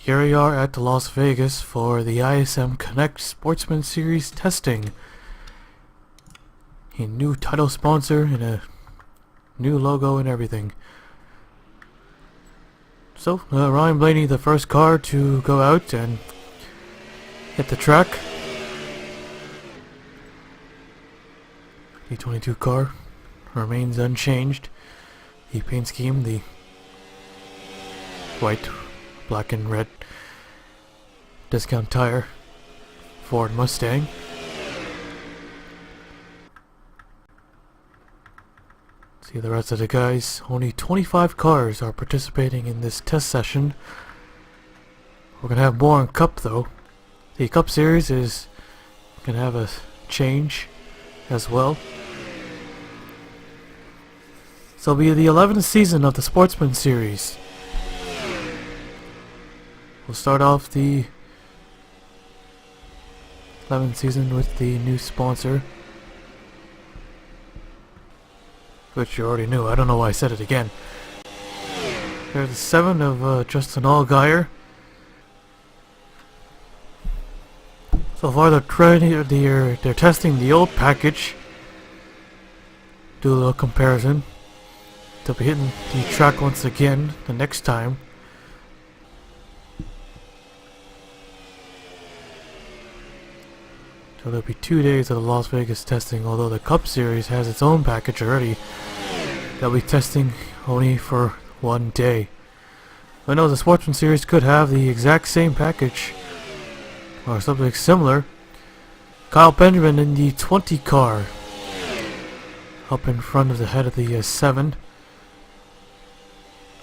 Here we are at Las Vegas for the ISM Connect Sportsman Series testing. A new title sponsor and a new logo and everything. So, Ryan Blaney, the first car to go out and hit the track. The 22 car remains unchanged. The paint scheme, the white, black and red discount tire Ford Mustang. See the rest of the guys. Only 25 cars are participating in this test session. We're gonna have more on Cup though. The Cup Series is gonna have a change as well. So it'll be the 11th season of the Sportsman Series. We'll start off the 11th season with the new sponsor, which you already knew. I don't know why I said it again. There's the 7 of Justin Allgaier. So far they're testing the old package. Do a little comparison. They'll be hitting the track once again the next time. So there'll be 2 days of the Las Vegas testing, although the Cup Series has its own package already. They'll be testing only for 1 day. I know the Sportsman Series could have the exact same package or something similar. Kyle Benjamin in the 20 car up in front of the head of the 7.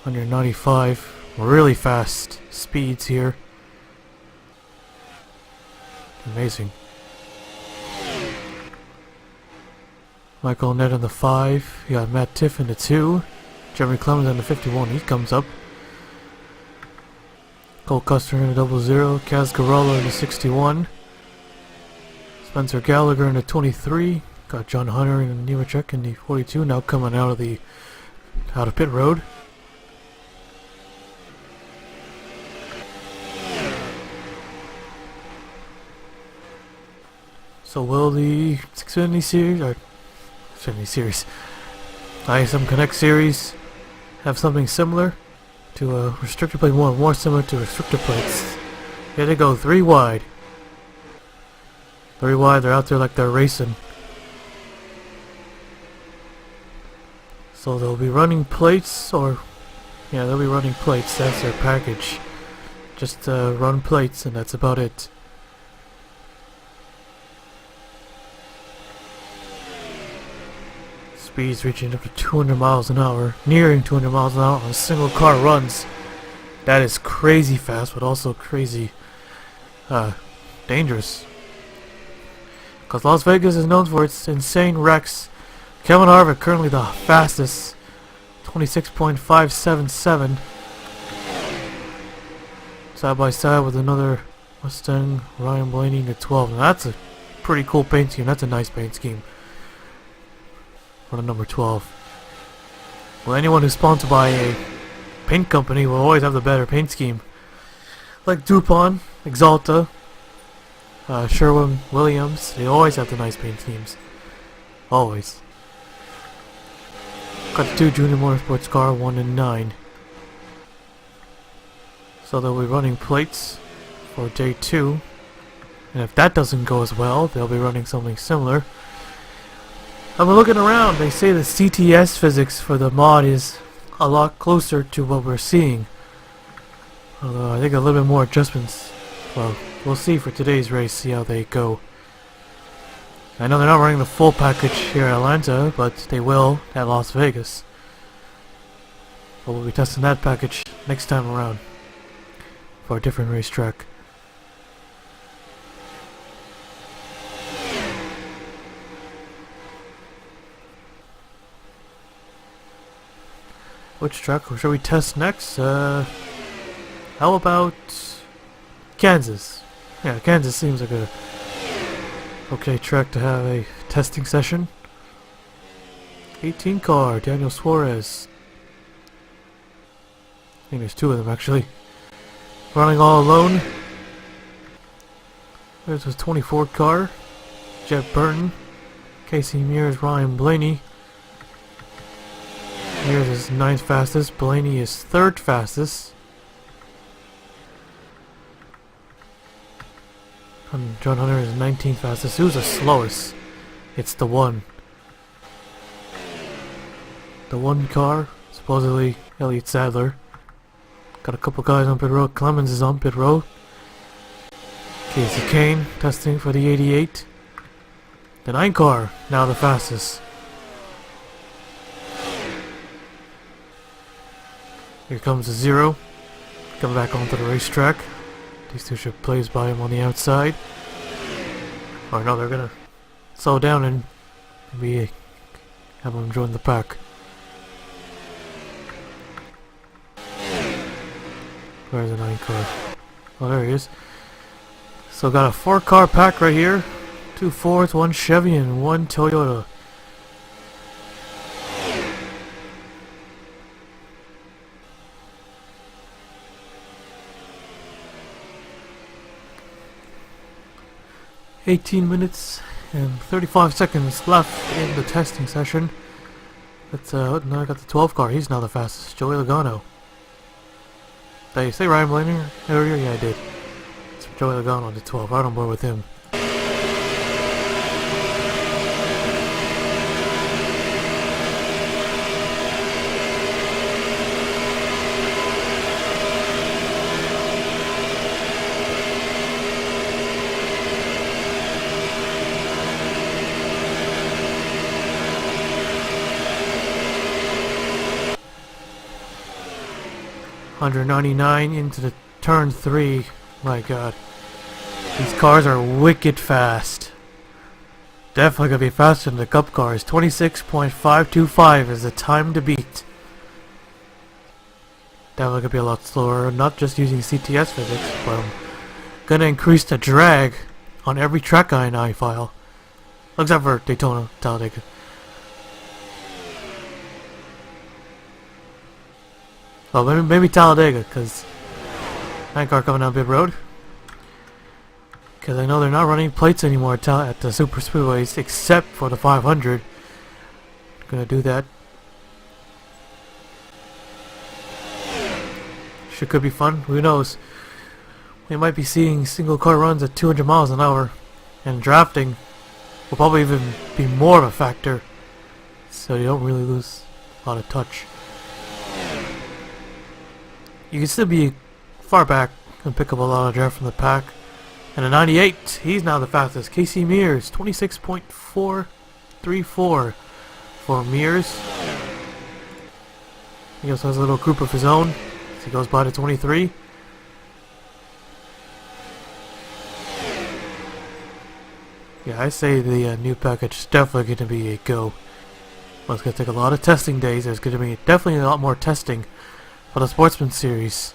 195, really fast speeds here. Amazing. Michael Nett in the 5. You got Matt Tiff in the 2. Jeremy Clemens in the 51. He comes up. Cole Custer in the 00. Kaz Garella in the 61. Spencer Gallagher in the 23. Got John Hunter and Nemechek in the 42. Now coming out of pit road. So will the Xfinity Series, ISM Connect Series have something similar to a restrictor plate? More similar to restrictor plates. Here they go, 3 wide. 3 wide, they're out there like they're racing. So they'll be running plates, they'll be running plates, that's their package. Just run plates and that's about it. Speeds reaching up to 200 miles an hour, nearing 200 miles an hour on single car runs. That is crazy fast, but also crazy dangerous. Because Las Vegas is known for its insane wrecks. Kevin Harvick currently the fastest, 26.577. Side by side with another Mustang, Ryan Blaney at 12. Now that's a pretty cool paint scheme. That's a nice paint scheme for the number 12. Well, anyone who's sponsored by a paint company will always have the better paint scheme. Like DuPont, Exalta, Sherwin-Williams, they always have the nice paint schemes. Always. Got the 2 Junior Motorsports car, 1 and 9. So they'll be running plates for day 2. And if that doesn't go as well, they'll be running something similar. I'm looking around, they say the CTS physics for the mod is a lot closer to what we're seeing. Although I think a little bit more adjustments. Well, we'll see for today's race, see how they go. I know they're not running the full package here at Atlanta, but they will at Las Vegas. But we'll be testing that package next time around for a different racetrack. Which track shall we test next? How about Kansas? Yeah, Kansas seems like a okay track to have a testing session. 18 car, Daniel Suarez. I think there's 2 of them actually. running all alone. There's his 24 car. Jet Burton. Casey Mears, Ryan Blaney. Mears is 9th fastest. Blaney is 3rd fastest. And John Hunter is 19th fastest. Who's the slowest? It's the one. The one car, supposedly Elliott Sadler. Got a couple guys on pit road. Clemens is on pit road. Casey Kane testing for the 88. The 9 car, now the fastest. Here comes the 0. Coming back onto the racetrack. These two should blaze by him on the outside. Or no, they're gonna slow down and maybe have him join the pack. Where's the 9 car? Oh, there he is. So got a 4-car pack right here. 2 Fords, 1 Chevy, and 1 Toyota. "18 minutes and 35 seconds left in the testing session." But now I got the 12 car. He's now the fastest. Joey Logano. Did I say Ryan Blaney earlier? Yeah, I did. It's Joey Logano on the 12. Right on board with him. .199 into the turn 3. My god. These cars are wicked fast. Definitely gonna be faster than the Cup cars. 26.525 is the time to beat. Definitely gonna be a lot slower. Not just using CTS physics, but I'm gonna increase the drag on every track INI file. Except for Daytona, Talladega. Well, maybe Talladega, because 9 car coming down pit road. Because I know they're not running plates anymore at the super speedways, except for the 500. Gonna do that. Could be fun. Who knows? We might be seeing single car runs at 200 miles an hour, and drafting will probably even be more of a factor. So you don't really lose a lot of touch. You can still be far back and pick up a lot of draft from the pack. And a 98, he's now the fastest. Casey Mears, 26.434 for Mears. He also has a little group of his own as he goes by to 23. Yeah, I say the new package is definitely going to be a go. Well, it's going to take a lot of testing days. There's going to be definitely a lot more testing for the Sportsman series.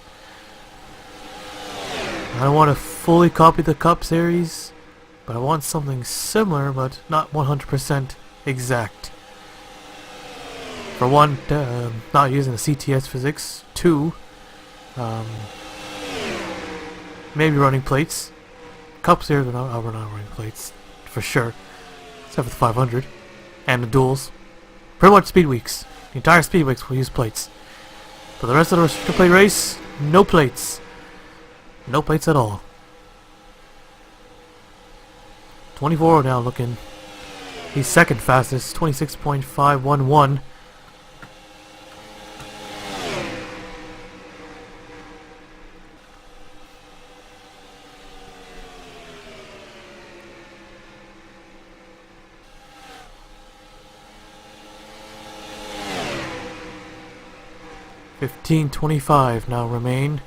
I don't want to fully copy the Cup series, but I want something similar, but not 100% exact. For one, not using the CTS physics. 2, maybe running plates. Cup series, we're not running plates, for sure. Except for the 500. And the duels. Pretty much speed weeks. The entire speed weeks will use plates. For the rest of the restrictor plate race, no plates. No plates at all. 24 now looking. He's second fastest, 26.511. $15.25 now remain.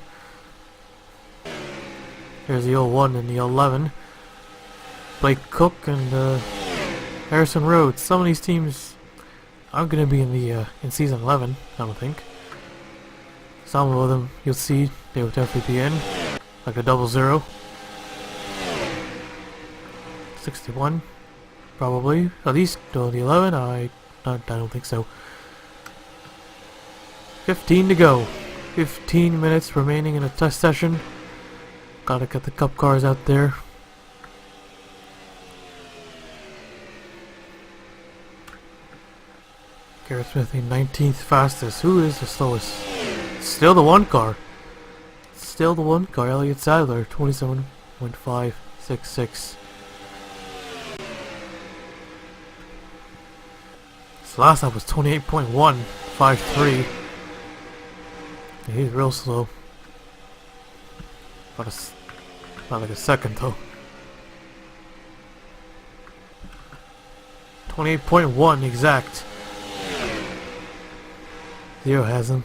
There's the 01 and the 11. Blake Cook and Harrison Rhodes. Some of these teams aren't going to be in the in season 11, I don't think. Some of them you'll see they will definitely be in, like a 00. 61, probably. At least the 11. I don't think so. 15 to go. 15 minutes remaining in the test session. Gotta get the cup cars out there. Garrett Smithy, 19th fastest. Who is the slowest? Still the one car. Still the one car. Elliott Sadler, 27.566. This last lap was 28.153. He's real slow. Not like a second though. 28.1 exact. Zero has him.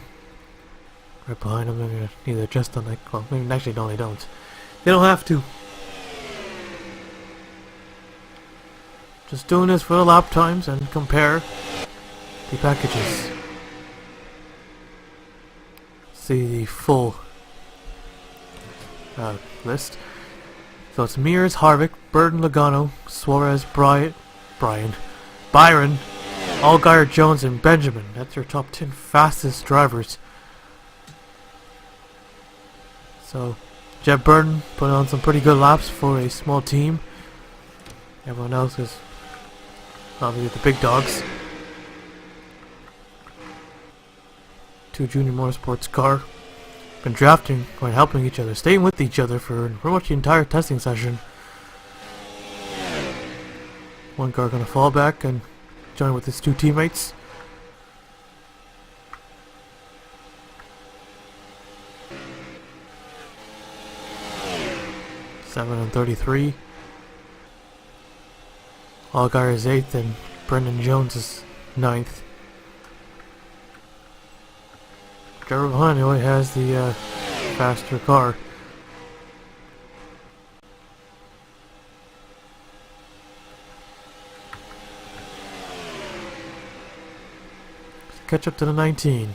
Right behind him, they're gonna either adjust on that. Well, maybe actually no, they don't. They don't have to. Just doing this for the lap times and compare the packages. See the full list. So it's Mears, Harvick, Burton, Logano, Suarez, Byron, Allgaier, Jones, and Benjamin. That's your top 10 fastest drivers. So Jeb Burton put on some pretty good laps for a small team. Everyone else is obviously the big dogs. 2 Junior Motorsports car. Been drafting and helping each other, staying with each other for pretty much the entire testing session. One car gonna fall back and join with his 2 teammates. Seven and 33. Allgaier is 8th and Brendan Jones is 9th. Driver behind only has the faster car. Catch up to the 19.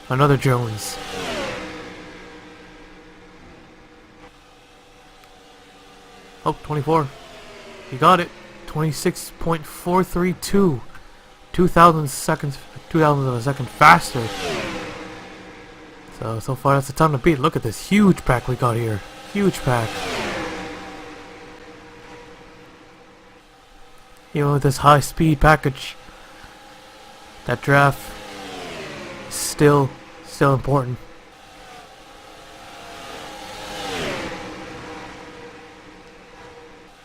Another Jones. Oh, 24. He got it. 26.432. 2,000 of a second faster. So far that's the time to beat. Look at this huge pack we got here. Huge pack. Even with this high speed package, that draft is still important.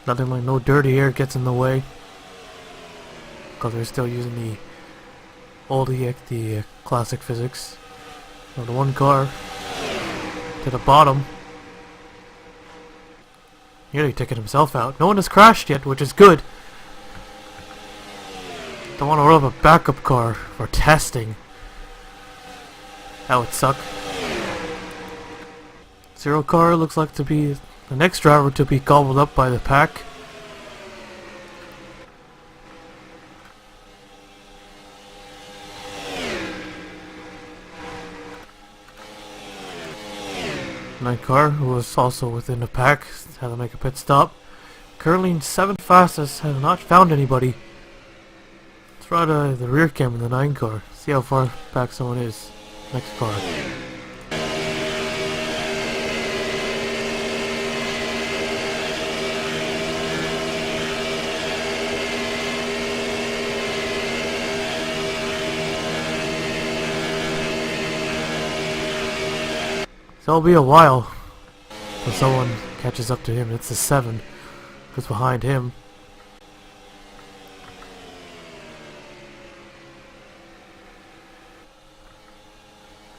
Nothing like no dirty air gets in the way, because they're still using the old the classic physics. So the one car to the bottom, nearly taking himself out. No one has crashed yet, which is good. Don't want to roll up a backup car for testing. That would suck. Zero car looks like to be the next driver to be gobbled up by the pack. Night car, who was also within the pack, had to make a pit stop. Currently in 7th fastest, have not found anybody. Let's try the rear cam in the 9 car. See how far back someone is. Next car. So it'll be a while until someone catches up to him. It's the 7 who's behind him.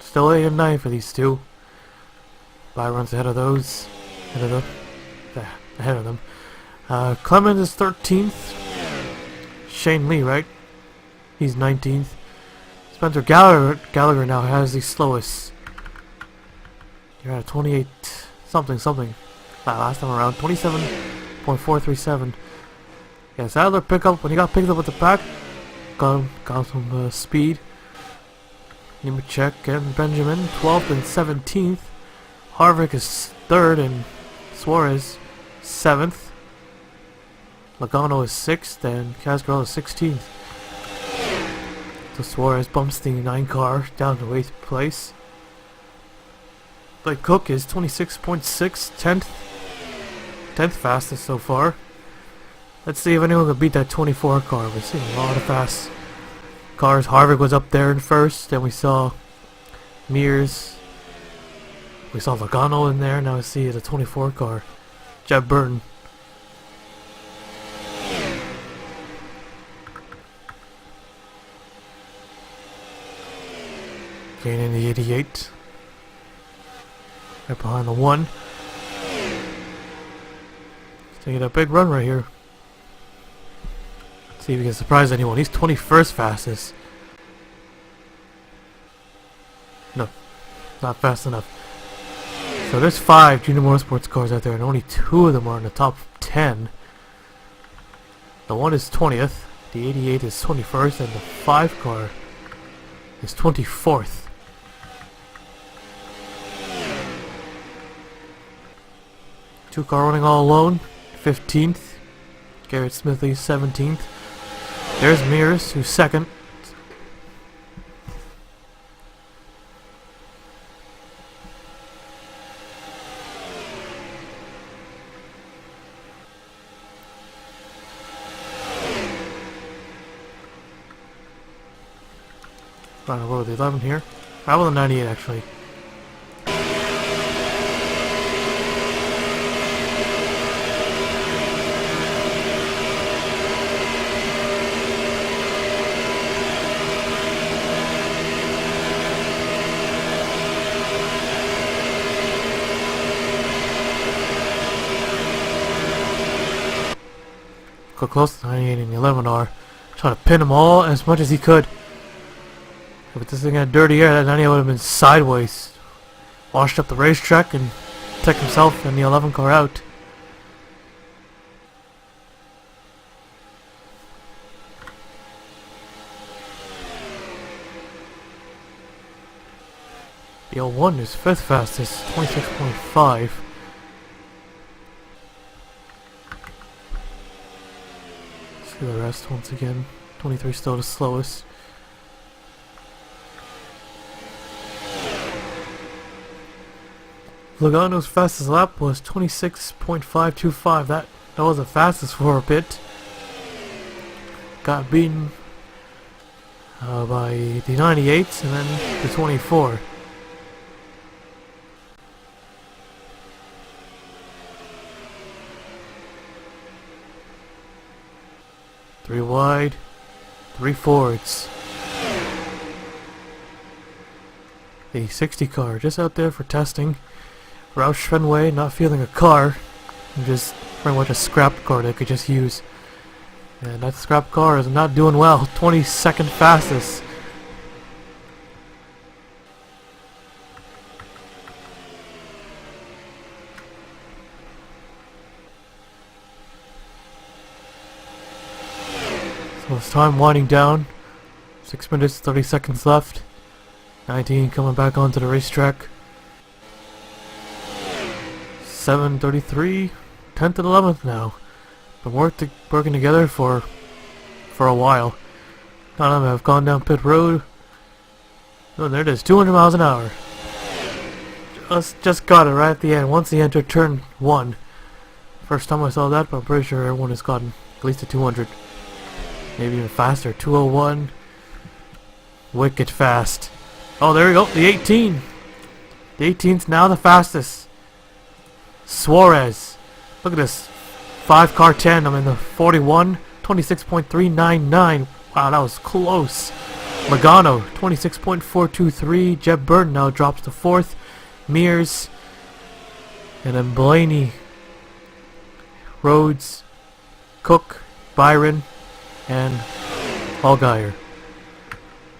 Still 8 and 9 for these two. Byron's ahead of those. Ahead of them. Clement is 13th. Shane Lee, right? He's 19th. Spencer Gallagher now has the slowest. You're at 28 something. Last time around 27.437. Yeah, Sadler when he got picked up with the pack, got some speed. Nemechek and Benjamin 12th and 17th. Harvick is 3rd and Suarez 7th. Logano is 6th and Cascarell is 16th. So Suarez bumps the 9 car down to 8th place. Blake Cook is 26.6, 10th fastest so far. Let's see if anyone can beat that 24 car. We're seeing a lot of fast cars. Harvick was up there in first, then we saw Mears. We saw Logano in there, now we see the 24 car. Jeb Burton. Gaining the 88. Right behind the 1. Taking a big run right here. See if he can surprise anyone. He's 21st fastest. No, not fast enough. So there's 5 Junior Motorsports cars out there, and only 2 of them are in the top 10. The 1 is 20th, the 88 is 21st, and the 5 car is 24th. Two car running all alone, 15th. Garrett Smithley 17th. There's Mears, who's 2nd. Trying to roll the 11 here. How about the 98 actually? Got close to 98 and the 11R. Trying to pin them all as much as he could. But this thing had dirty air, that 98 would have been sideways. Washed up the racetrack and took himself and the 11 car out. The 01 is 5th fastest, 26.5. See the rest once again. 23 still the slowest. Logano's fastest lap was 26.525. That was the fastest for a bit. Got beaten by the 98s and then the 24. Three wide, 3 forwards. The 60 car just out there for testing. Roush Fenway not feeling a car, and just pretty much a scrap car they could just use. And that scrap car is not doing well. 22nd fastest. So it's time winding down. 6 minutes, 30 seconds left. 19 coming back onto the racetrack. 7:33, 10th and 11th now. Been working together for a while. None of them have gone down pit road. Oh, there it is, 200 miles an hour. Just got it right at the end, once he entered turn 1. First time I saw that, but I'm pretty sure everyone has gotten at least a 200. Maybe even faster, 201. Wicked fast. Oh, there we go, the 18. The 18's now the fastest. Suarez. Look at this. 5 car 10. I'm in the 41. 26.399. Wow, that was close. Logano. 26.423. Jeb Burton now drops to 4th. Mears. And then Blaney. Rhodes. Cook. Byron. And Allgaier.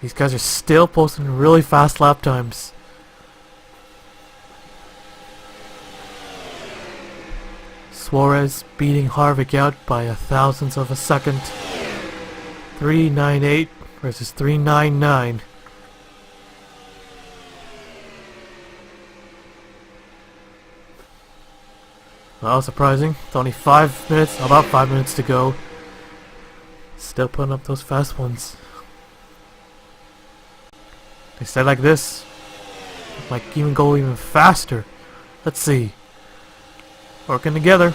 These guys are still posting really fast lap times. Suarez beating Harvick out by 1/1000th of a second. 398 versus 399. Well, surprising. It's only 5 minutes, about 5 minutes to go. Still putting up those fast ones. They stay like this. Might even go even faster. Let's see. Working together.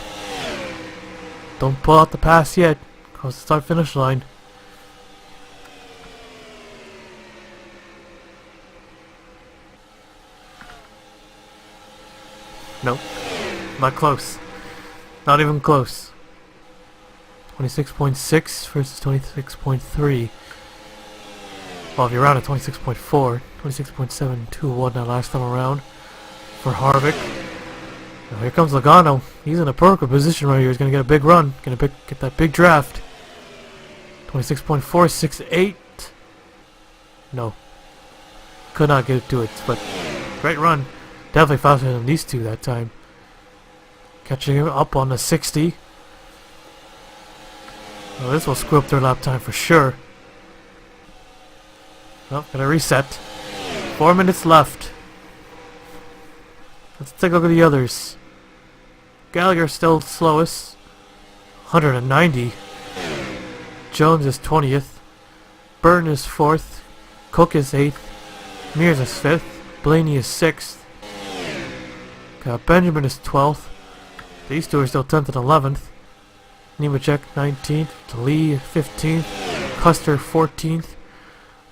Don't pull out the pass yet. Cross the start-finish line. Nope. Not close. Not even close. 26.6 versus 26.3. Well, if you're around at 26.4, 26.72 won that last time around for Harvick. Now here comes Logano. He's in a perfect position right here. He's gonna get a big run. Gonna get that big draft. 26.468. No. Could not get to it, but great run. Definitely faster than these two that time. Catching him up on the 60. Well, this will screw up their lap time for sure. Well, gotta reset. 4 minutes left. Let's take a look at the others. Gallagher still slowest. 190. Jones is 20th. Burton is 4th. Cook is 8th. Mears is 5th. Blaney is 6th. Benjamin is 12th. These two are still 10th and 11th. Nemechek 19th. Lee 15th. Custer 14th.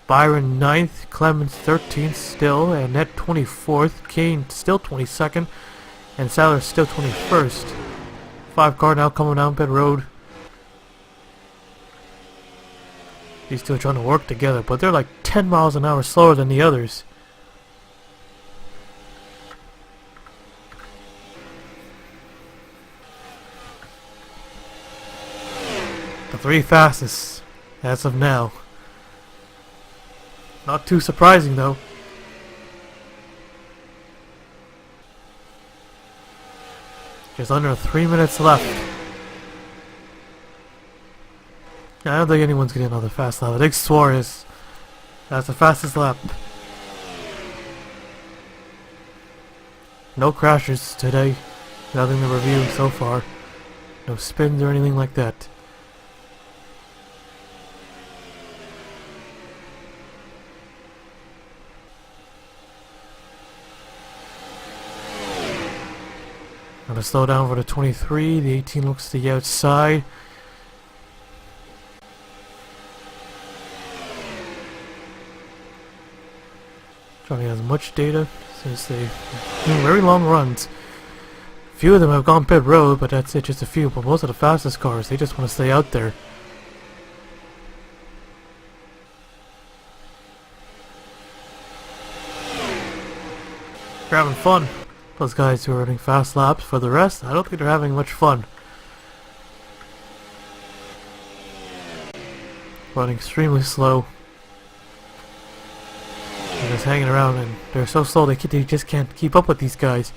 Byron 9th. Clemens 13th still. And Net 24th. Kane still 22nd. And Sadler still 21st. 5 car now coming down pit road. These two are trying to work together, but they're like 10 miles an hour slower than the others. The 3 fastest as of now. Not too surprising though. Just under 3 minutes left. I don't think anyone's getting another fast lap. I think Suarez has the fastest lap. No crashes today. Nothing to review so far. No spins or anything like that. Gonna slow down for the 23. The 18 looks to the outside. Trying to get as much data since they do very long runs. Few of them have gone pit road, but that's it, just a few. But most of the fastest cars, they just want to stay out there. They're having fun. Those guys who are running fast laps. For the rest, I don't think they're having much fun. Running extremely slow. They're just hanging around, and they're so slow they just can't keep up with these guys.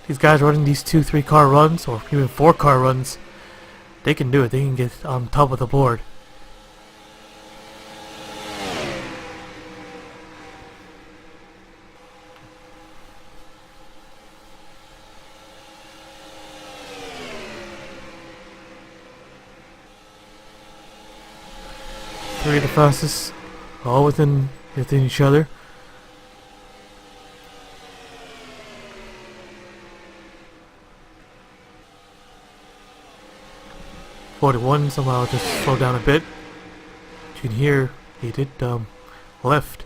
These guys running these 2-3 car runs, or even 4 car runs, they can do it. They can get on top of the board. Three of the fastest, all within each other. '41 somehow just slowed down a bit. You can hear he did left.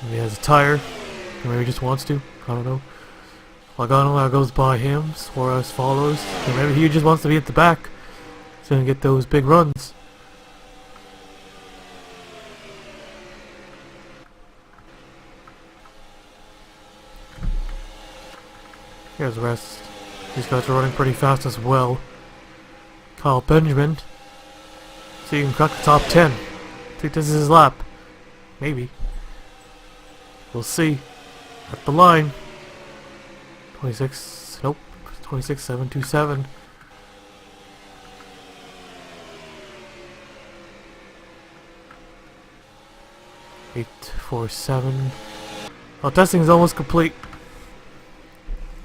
Maybe he has a tire, or maybe he just wants to. I don't know. Logano goes by him. Suarez follows. Or maybe he just wants to be at the back. He's gonna get those big runs. Here's the rest. These guys are running pretty fast as well. Kyle Benjamin. So you can crack the top 10. I think this is his lap. Maybe. We'll see. At the line. 26. Nope. 26.727. .847. Well, testing is almost complete.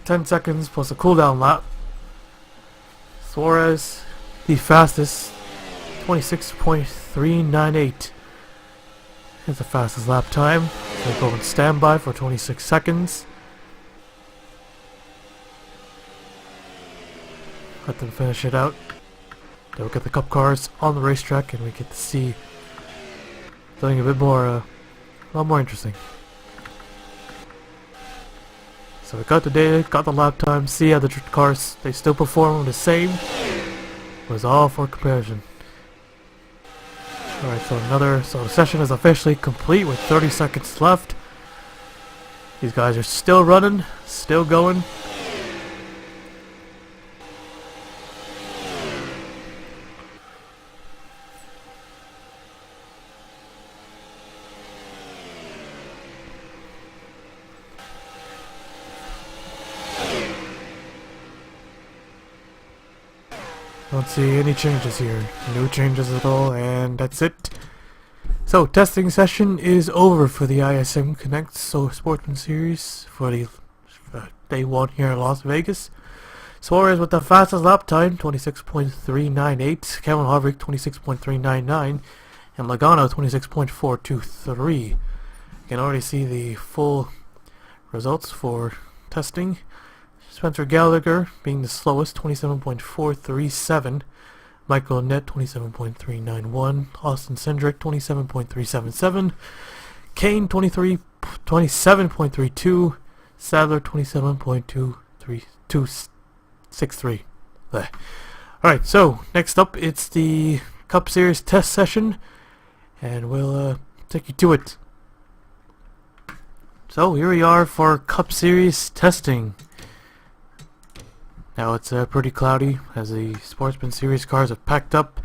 10 seconds plus a cooldown lap. Suarez, the fastest, 26.398. Here's the fastest lap time. So go in standby for 26 seconds. Let them finish it out. They'll get the cup cars on the racetrack and we get to see something a bit more, a lot more interesting. So we got the data, got the lap time, see how the cars, they still perform the same. It was all for comparison. Alright, so the session is officially complete with 30 seconds left. These guys are still running, still going. Don't see any changes here. No changes at all, and that's it. So, testing session is over for the ISM Connect Sportsman Series for the day 1 here in Las Vegas. Suarez with the fastest lap time, 26.398. Kevin Harvick, 26.399. And Logano, 26.423. You can already see the full results for testing. Spencer Gallagher being the slowest, 27.437. Michael Annett, 27.391. Austin Cindric, 27.377. Kane, 27.32. Sadler, 27.263. Alright, so next up it's the Cup Series test session, and we'll take you to it. So here we are for Cup Series testing. Now it's pretty cloudy as the Sportsman Series cars have packed up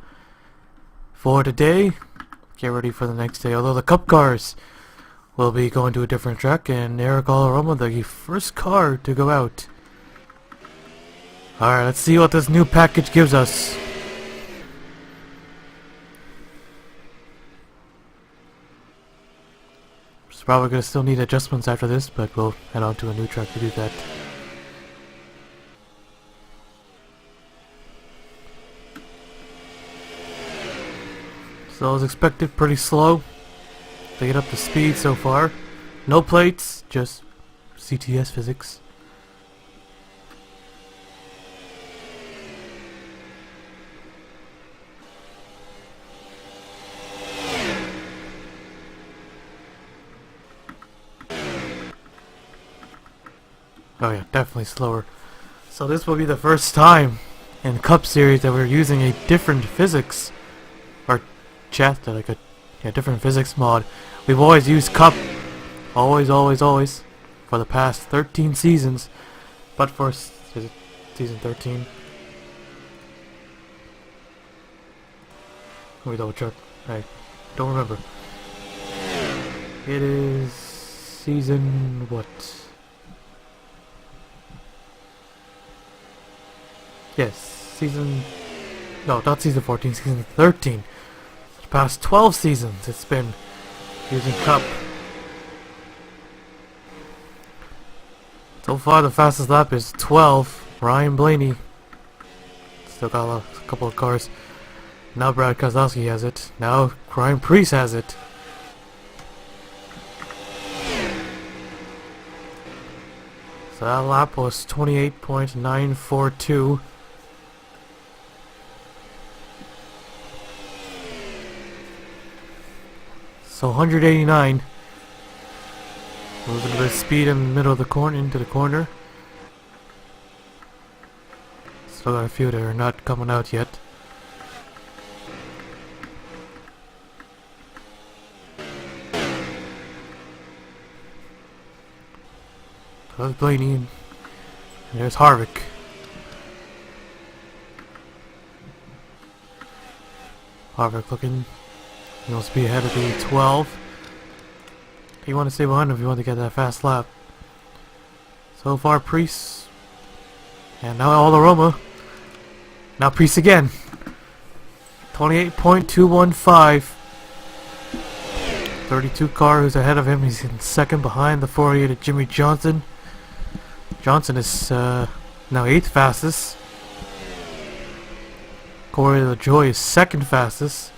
for today. Get ready for the next day. Although the Cup cars will be going to a different track, and Eric Almirola, the first car to go out. Alright, let's see what this new package gives us. It's probably going to still need adjustments after this, but we'll head on to a new track to do that. So as expected, pretty slow to get up to speed so far. No plates, just CTS physics. Oh yeah, definitely slower. So this will be the first time in Cup Series that we're using a different physics, or like a different physics mod. We've always used Cup, always, for the past 13 seasons. But for is it season 13? Let me double check. I don't remember. It is season what? Yes, season. No, not season 14. Season 13. Past 12 seasons it's been using Cup. So far the fastest lap is 12. Ryan Blaney still got a couple of cars. Now Brad Keselowski has it. Now Ryan Preece has it. So that lap was 28.942. So 189. Moving a bit of speed in the middle of the corner, into the corner. Still got a few that are not coming out yet. So that's Blaney, and there's Harvick. Harvick looking. He wants to be ahead of the 12. You want to stay behind him if you want to get that fast lap. So far, Preece. And now Almirola. Now Preece again. 28.215. 32 car who's ahead of him. He's in second behind the 48 of Jimmy Johnson. Johnson is now 8th fastest. Corey LaJoie is 2nd fastest.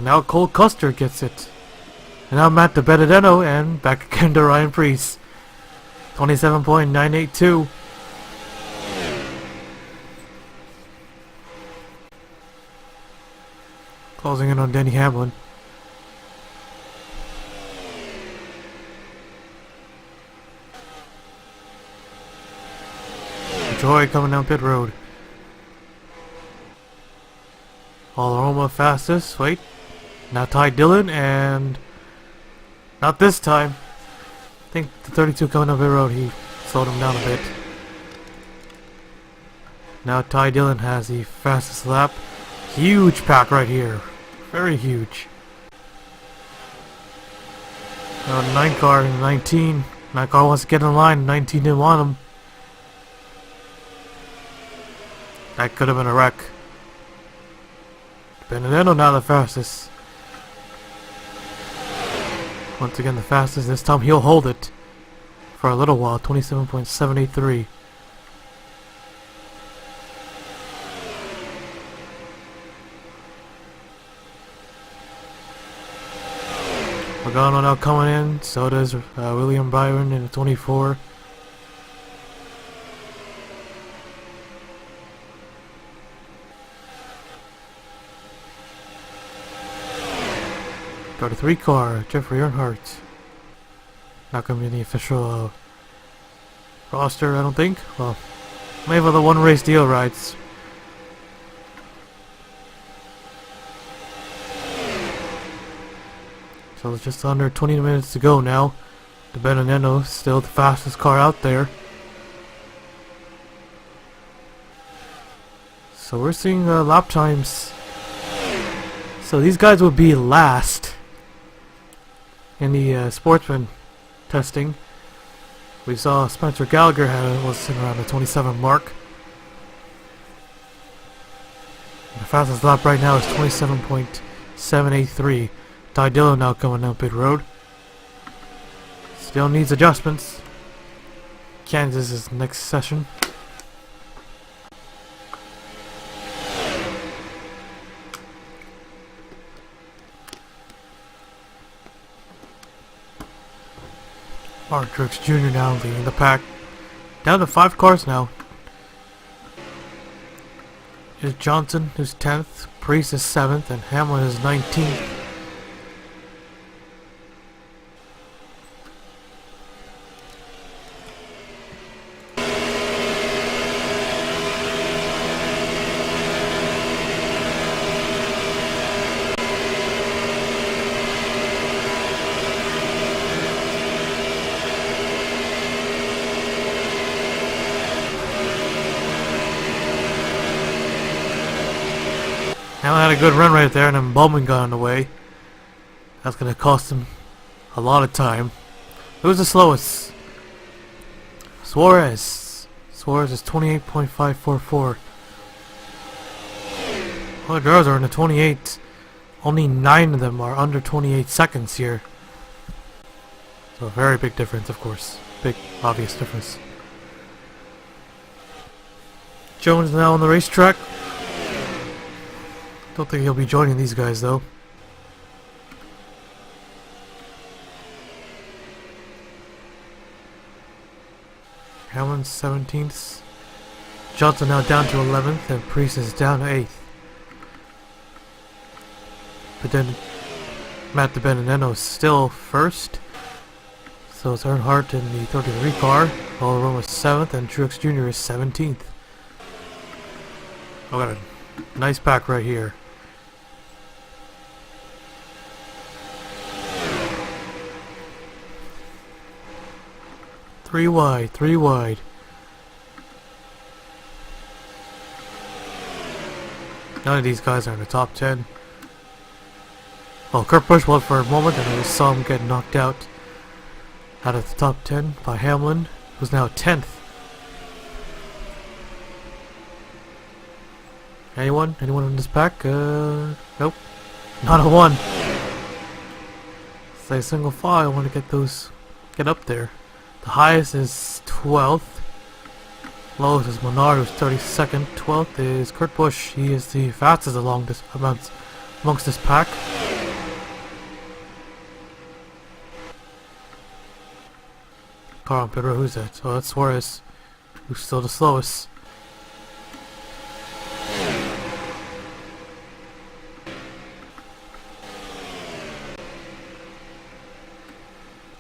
And now Cole Custer gets it. And now Matt DiBenedetto and back again to Ryan Preece. 27.982. Closing in on Denny Hamlin. Joy coming down pit road. Alaroma fastest. Wait. Now Ty Dillon and... Not this time. I think the 32 coming down pit road, he slowed him down a bit. Now Ty Dillon has the fastest lap. Huge pack right here. Very huge. Now 9 car and 19. 9 car wants to get in line. 19 didn't want him. That could have been a wreck. Benedetto now the fastest. Once again the fastest. This time he'll hold it for a little while. 27.783. Logano now coming in. So does William Byron in the 24. Got a 3 car, Jeffrey Earnhardt. Not gonna be in the official roster, I don't think. Well, maybe the one race deal rides. So it's just under 20 minutes to go now. DiBenedetto still the fastest car out there. So we're seeing lap times. So these guys would be last in the Sportsman testing. We saw Spencer Gallagher was sitting around the 27 mark. The fastest lap right now is 27.783. Ty Dillon now coming down pit road. Still needs adjustments. Kansas is next session. Mark Truex Jr. now leading the pack. Down to 5 cars now. Here's Johnson, who's 10th. Preece is 7th, and Hamlin is 19th. Hamlin had a good run right there, and then Bowman got in the way. That's going to cost him a lot of time. Who's the slowest? Suarez. Suarez is 28.544. All the drivers are in the 28. Only 9 of them are under 28 seconds here. So a very big difference, of course. Big, obvious difference. Jones now on the racetrack. Don't think he'll be joining these guys though. Hamlin's 17th. Johnson now down to 11th, and Preece is down to 8th. But then Matt DiBenedetto is still first. So it's Earnhardt in the 33 car. Alaroma is 7th, and Truex Jr. is 17th. Oh, got a nice pack right here. Three wide. None of these guys are in the top 10. Well, Kurt Busch was for a moment, and I just saw him get knocked out of the top 10 by Hamlin, who's now 10th. Anyone? Anyone in this pack? Nope. Not a one. Say single file. I want to get up there. The highest is 12th. Lowest is Menard, who's 32nd. 12th is Kurt Busch. He is the fastest amongst this pack. car on pit road. Who's that? Oh, that's Suarez, who's still the slowest.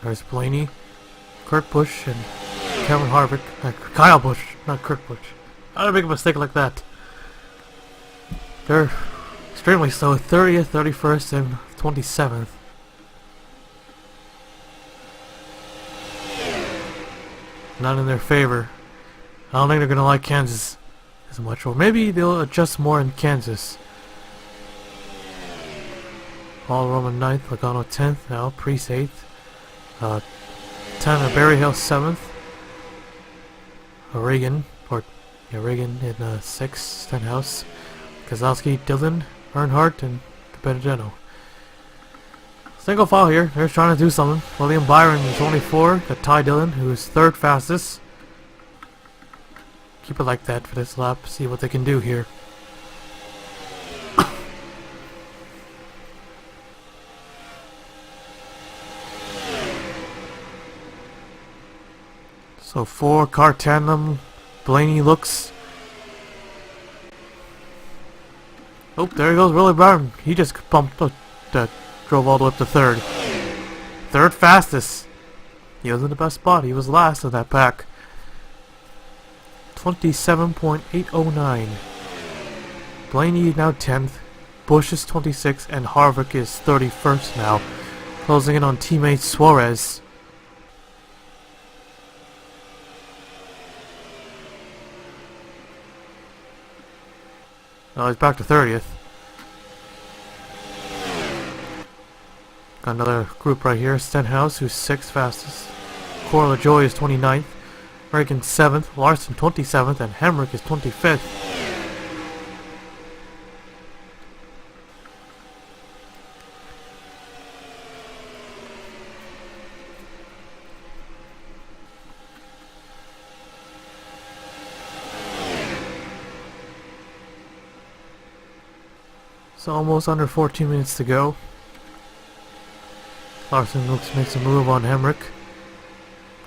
There's Blaney, Kurt Busch, and Kevin Harvick. Kyle Busch, not Kurt Busch. How did I make a mistake like that? They're extremely slow. 30th, 31st, and 27th. Not in their favor. I don't think they're gonna like Kansas as much, or maybe they'll adjust more in Kansas. Paul Roman 9th, Logano 10th, now Priest 8th. 10 Berryhill 7th. Reagan in 6th, Stenhouse. Kozlowski, Dillon, Earnhardt, and Benedetto. Single file here. They're trying to do something. William Byron is 24. Got Ty Dillon, who is 3rd fastest. Keep it like that for this lap. See what they can do here. So 4-car tandem. Blaney looks. Oh, there he goes, Willie Byron. He just bumped, drove all the way up to 3rd. 3rd fastest. He was in the best spot. He was last of that pack. 27.809. Blaney now 10th. Busch is 26th, and Harvick is 31st now. Closing in on teammate Suarez. Oh, he's back to 30th. Got another group right here. Stenhouse, who's 6th fastest. Cora LaJoie is 29th. Reagan 7th. Larson 27th. And Hemrick is 25th. So almost under 14 minutes to go. Larson makes a move on Hemrick.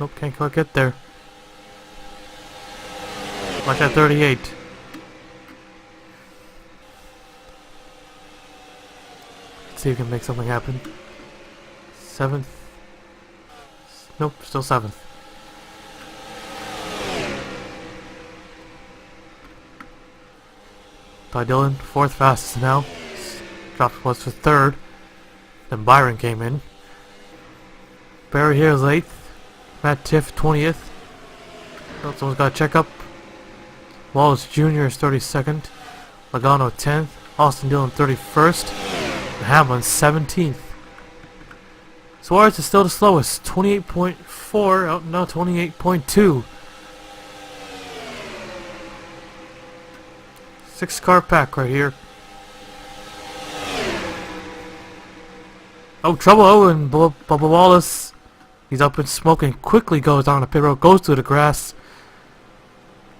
Nope, can't quite get there. Like at 38. Let's see if we can make something happen. 7th. Nope, still 7th. Ty Dillon, 4th fastest now. Dropped was for 3rd. Then Byron came in. Barry here is 8th. Matt Tiff 20th. Oh, someone's got to check up. Wallace Jr. is 32nd. Logano 10th. Austin Dillon 31st. And Hamlin 17th. Suarez is still the slowest. 28.4 out now 28.2. 6-car pack right here. Oh, trouble! Oh, and Bubba Wallace. He's up in smoke and quickly goes down the pit road, goes through the grass.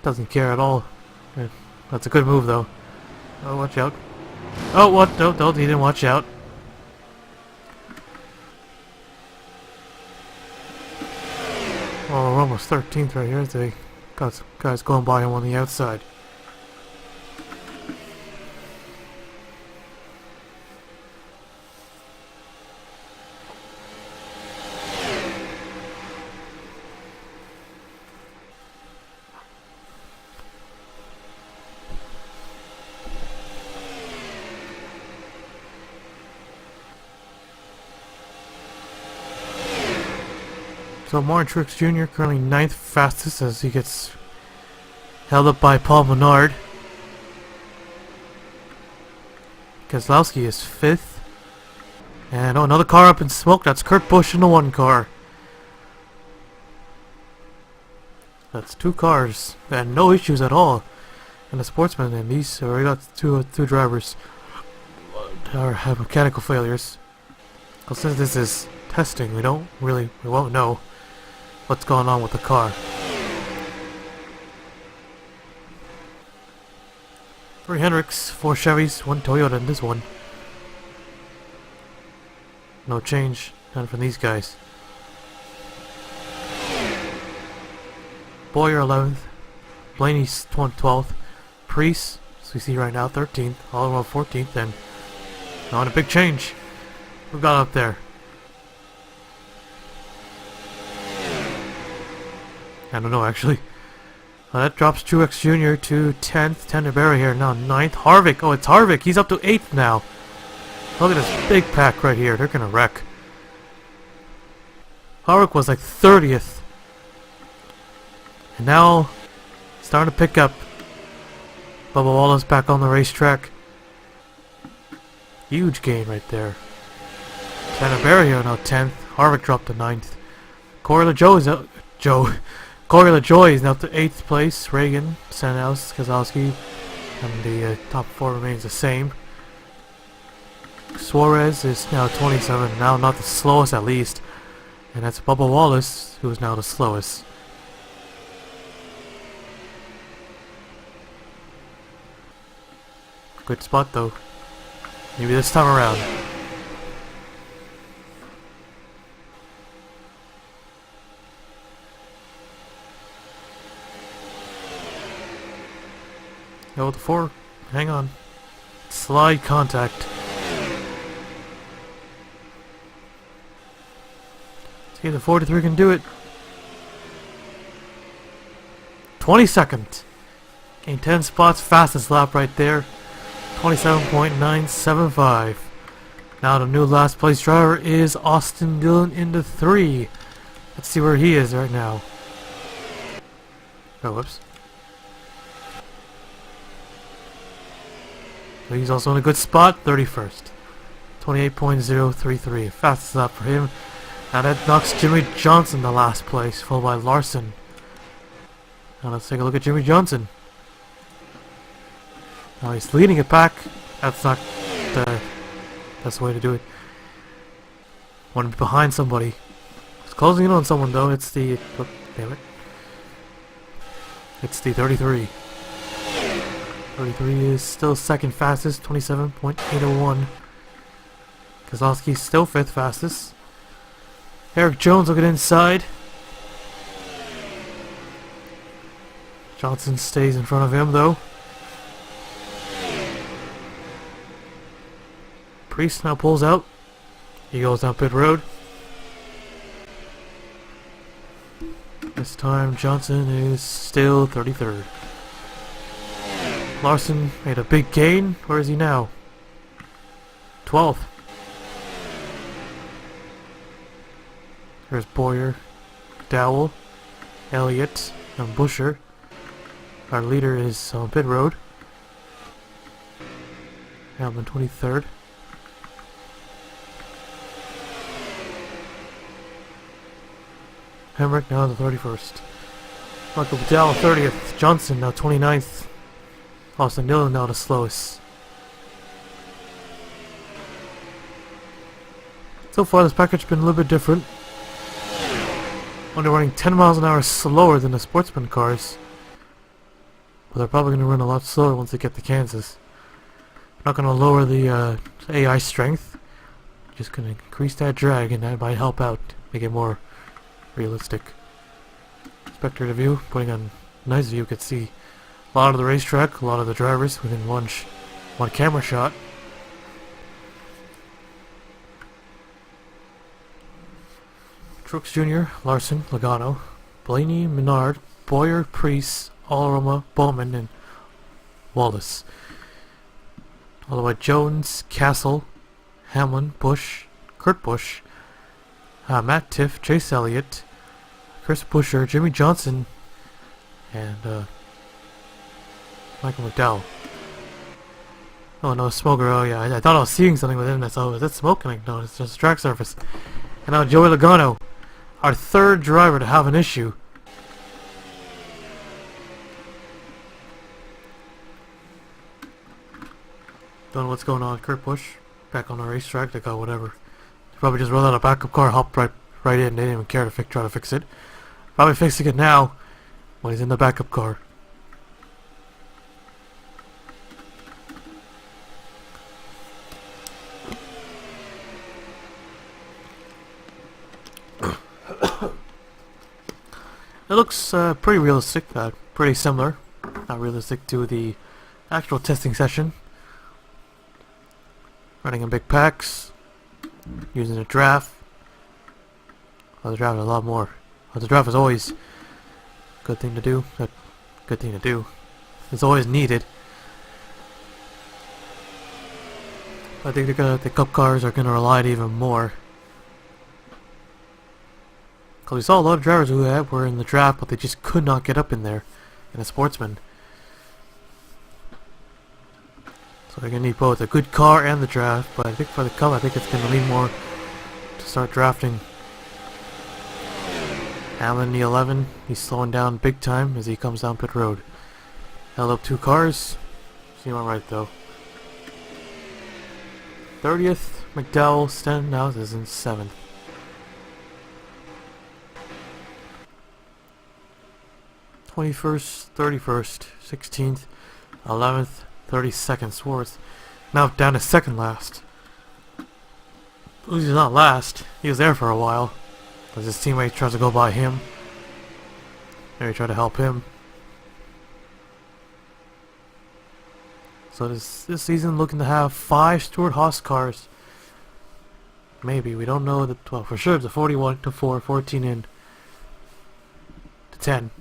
Doesn't care at all. That's a good move, though. Oh, watch out. Oh, what? No, he didn't watch out. Oh, we're almost 13th right here. They got some guys going by him on the outside. So Martin Truex Jr. currently 9th fastest as he gets held up by Paul Menard. Keselowski is 5th. And oh, another car up in smoke. That's Kurt Busch in the 1 car. That's 2 cars. And no issues at all in the Sportsman. And these we got two drivers have mechanical failures. Well, since this is testing, we won't know what's going on with the car. 3 Hendricks, 4 Chevys, 1 Toyota in this one. No change, none from these guys. Boyer 11th. Blaney's 12th. Priest, as we see right now, 13th. Oliver 14th. And on a big change. Who got up there? I don't know actually. That drops Truex Jr. to 10th. Tenderberry here now 9th. Harvick. Oh, it's Harvick. He's up to 8th now. Look at this big pack right here. They're going to wreck. Harvick was like 30th. And now, starting to pick up. Bubba Wallace back on the racetrack. Huge gain right there. Tenderberry here now 10th. Harvick dropped to 9th. Corey LaJoie is out. Corey LaJoie is now to 8th place. Reagan, Stenhouse, Kozlowski, and the top 4 remains the same. Suarez is now 27, now not the slowest at least. And that's Bubba Wallace, who is now the slowest. Good spot though. Maybe this time around. No, the 4. Hang on. Slide contact. See if the 43 can do it. 22nd. Gained 10 spots. Fastest lap right there. 27.975. Now the new last place driver is Austin Dillon in the 3. Let's see where he is right now. Oh, whoops. So he's also in a good spot, 31st. 28.033. Fastest lap for him. Now that knocks Jimmy Johnson to last place, followed by Larson. Now let's take a look at Jimmy Johnson. Now he's leading it back. That's not the best way to do it. Want to be behind somebody. It's closing in on someone though. It's the... Oh, damn it. It's the 33. 33 is still second fastest, 27.801. Kozlowski's still 5th fastest. Eric Jones looking inside. Johnson stays in front of him though. Priest now pulls out. He goes down pit road. This time Johnson is still 33rd. Larson made a big gain. Where is he now? 12th. There's Boyer, Dowell, Elliott, and Busher. Our leader is on pit road. Hamlin 23rd. Hemrick now the 31st. Michael Bedell 30th. Johnson now 29th. Austin Dillon now the slowest. So far this package has been a little bit different. Only running 10 miles an hour slower than the Sportsman cars. But they're probably going to run a lot slower once they get to Kansas. Not going to lower the AI strength. Just going to increase that drag and that might help out. Make it more realistic. Spectator view, putting on nice view, you could see a lot of the racetrack, a lot of the drivers within one camera shot. Truex Jr., Larson, Logano, Blaney, Menard, Boyer, Priest, Alroma, Bowman, and Wallace. All the way Jones, Castle, Hamlin, Busch, Kurt Busch, Matt Tiff, Chase Elliott, Chris Buescher, Jimmy Johnson, and Michael McDowell. Oh no, Smoker. Oh yeah, I thought I was seeing something with him. I thought, is that smoke? No, it's just track surface. And now Joey Logano, our 3rd driver to have an issue. Don't know what's going on. Kurt Busch back on the racetrack. They got whatever. Probably just rolled out a backup car, hopped right in. They didn't even care to try to fix it. Probably fixing it now when he's in the backup car. It looks pretty realistic, pretty similar. Not realistic to the actual testing session. Running in big packs, using a draft. Oh, the draft is a lot more. Oh, the draft is always a good thing to do. Good thing to do. It's always needed. I think the cup cars are gonna rely on it even more. Cause we saw a lot of drivers who were in the draft, but they just could not get up in there in a Sportsman. So they're gonna need both a good car and the draft. But I think for the cup, I think it's gonna lean more to start drafting. Allen in the 11, he's slowing down big time as he comes down pit road. Held up 2 cars. See him right though. 30th, McDowell, Stenhouse is in 7th. 21st, 31st, 16th, 11th, 32nd, Swartz. Now down to second last. He's not last. He was there for a while. As his teammate tries to go by him. Maybe try to help him. So this season looking to have 5 Stewart-Haas cars. Maybe, we don't know that. Well, for sure it's a 41 to 4, 14 in to 10.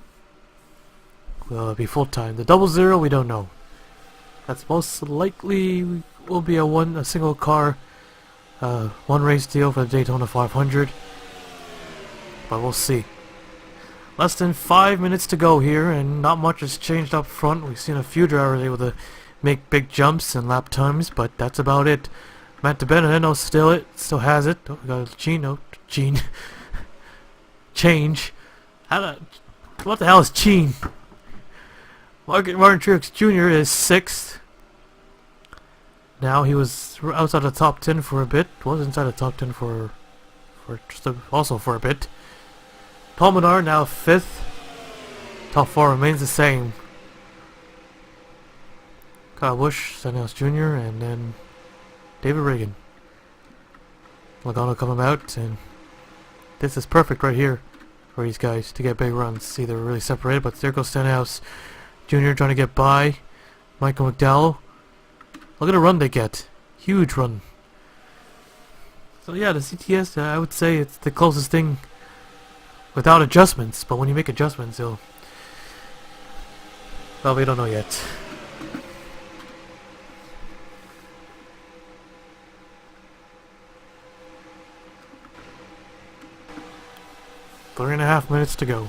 Will it be full time? The 00 we don't know. That's most likely will be a single car, one race deal for the Daytona 500. But we'll see. Less than 5 minutes to go here, and not much has changed up front. We've seen a few drivers able to make big jumps and lap times, but that's about it. Matt DiBenedetto still has it. Oh, we got Gene. Change. What the hell is Gene? Martin Truex Jr. is 6th. Now he was outside the top 10 for a bit. Was inside the top 10 also for a bit. Paul Menard now 5th. Top 4 remains the same. Kyle Busch, Stenhouse Jr., and then David Reagan. Logano coming out, and this is perfect right here for these guys to get big runs. See, they're really separated, but there goes Stenhouse Jr. trying to get by Michael McDowell. Look at the run they get. Huge run. So yeah, the CTS, I would say it's the closest thing without adjustments, but when you make adjustments, well, we don't know yet. Three and a half minutes to go.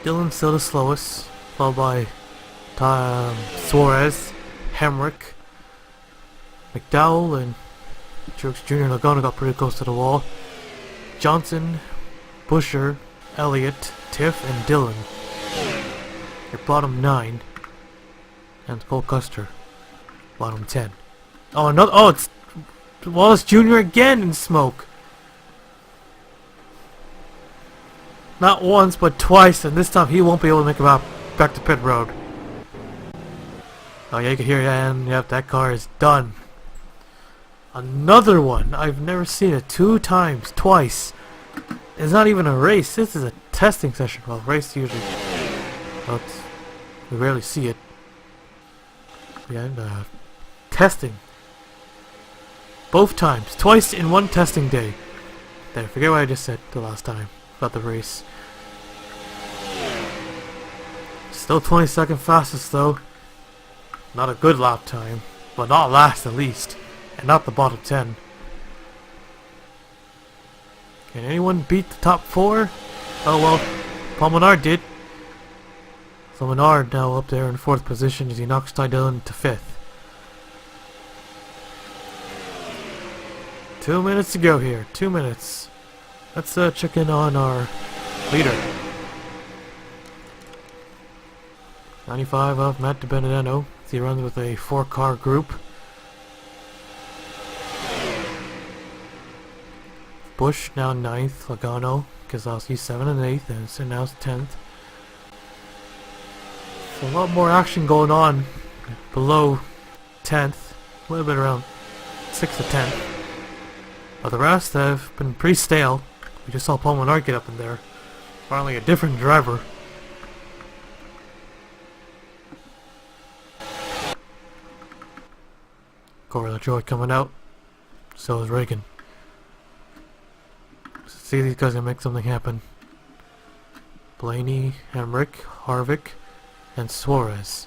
Dylan still the slowest, followed by Suarez, Hemrick, McDowell, and Truex Jr. and Logano got pretty close to the wall. Johnson, Busher, Elliott, Tiff, and Dillon. Your bottom 9. And Cole Custer, bottom 10. Oh, another. Oh, it's Wallace Jr. again in smoke. Not once, but twice, and this time he won't be able to make it back to pit road. Oh yeah, you can hear it, and yep, that car is done. Another one. I've never seen it 2 times, twice. It's not even a race. This is a testing session. Well, race usually, but we rarely see it. Yeah, testing. Both times, twice in one testing day. There, forget what I just said the last time about the race. Still 22nd fastest though. Not a good lap time, but not last at least, and not the bottom 10. Can anyone beat the top 4? Oh well, Paul Menard did. So Menard now up there in 4th position as he knocks Ty Dillon to 5th. 2 minutes to go here. 2 minutes. Let's check in on our leader. 95 of Matt DiBenedetto. He runs with a 4-car group. Busch now 9th. Logano, Keselowski 7th and 8th, and Stenhouse 10th. So a lot more action going on below 10th. A little bit around 6th to 10th. But the rest have been pretty stale. We just saw Paul Menard get up in there. Finally a different driver. Corey LaJoy coming out. So is Reagan. See, these guys gonna make something happen. Blaney, Hemrick, Harvick, and Suarez.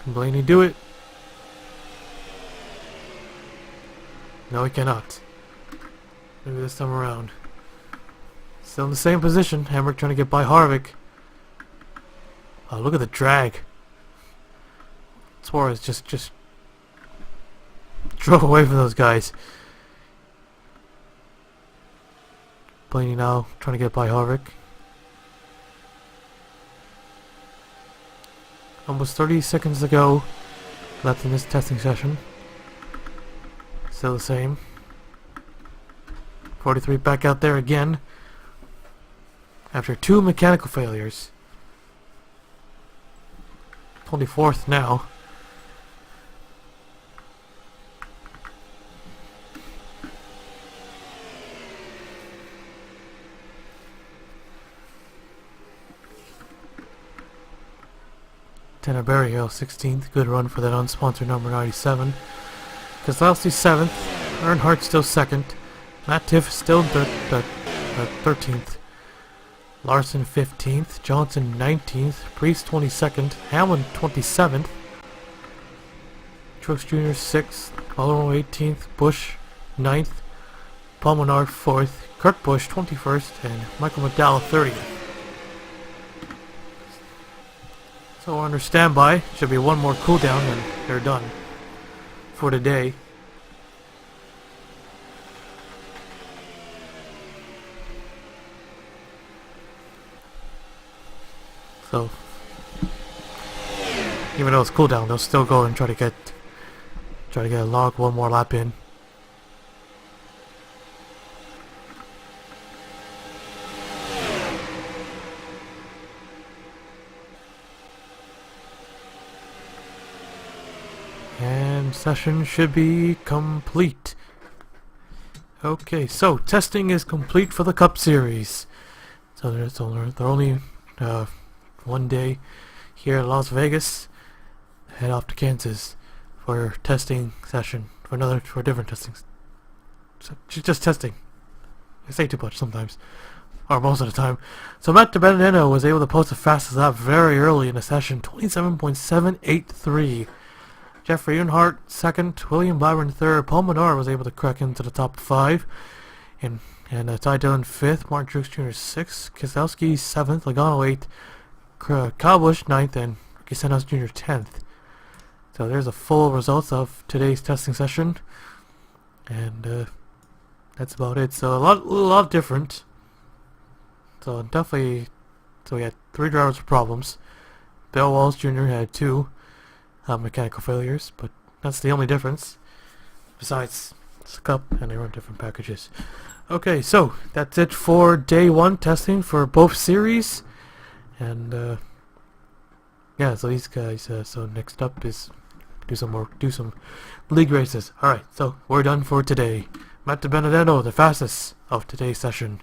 Can Blaney do it? No, he cannot. Maybe this time around. Still in the same position. Hemrick trying to get by Harvick. Oh, look at the drag. Suarez just drove away from those guys. Blaney now trying to get by Harvick. Almost 30 seconds to go left in this testing session. Still the same. 43 back out there again after 2 mechanical failures. 24th now. Tanner Berryhill 16th, good run for that unsponsored number 97. Keselowski 7th, Earnhardt still 2nd, Matt Tiff still 13th, Larson 15th, Johnson 19th, Priest 22nd, Hamlin 27th, Truex Jr. 6th, Alonso 18th, Busch 9th, Paul Menard 4th, Kurt Busch 21st, and Michael McDowell 30th. So we're under standby. Should be one more cooldown and they're done for the day. So even though it's cooldown, they'll still go and try to get a log one more lap in. And session should be complete. Okay, so testing is complete for the Cup Series. So they're only one day here in Las Vegas. Head off to Kansas for testing session for a different testing. So just testing. I say too much sometimes, or most of the time. So Matt DiBenedetto was able to post the fastest lap very early in the session, 27.783. Jeffrey Earnhardt 2nd, William Byron 3rd, Paul Menard was able to crack into the top 5, and Ty Dillon 5th, Martin Truex Jr. 6th, Keselowski 7th, Logano 8th, Kyle Busch 9th, and Ricky Stenhouse Jr. 10th. So there's the full results of today's testing session, and that's about it. So a lot different. So definitely, so we had 3 drivers with problems. Bill Walsh Jr. had 2 mechanical failures, but that's the only difference. Besides, it's a Cup and they run different packages. Okay, so that's it for day 1 testing for both series, and yeah, so these guys. So next up is do some league races. All right, so we're done for today. Matt DiBenedetto, the fastest of today's session.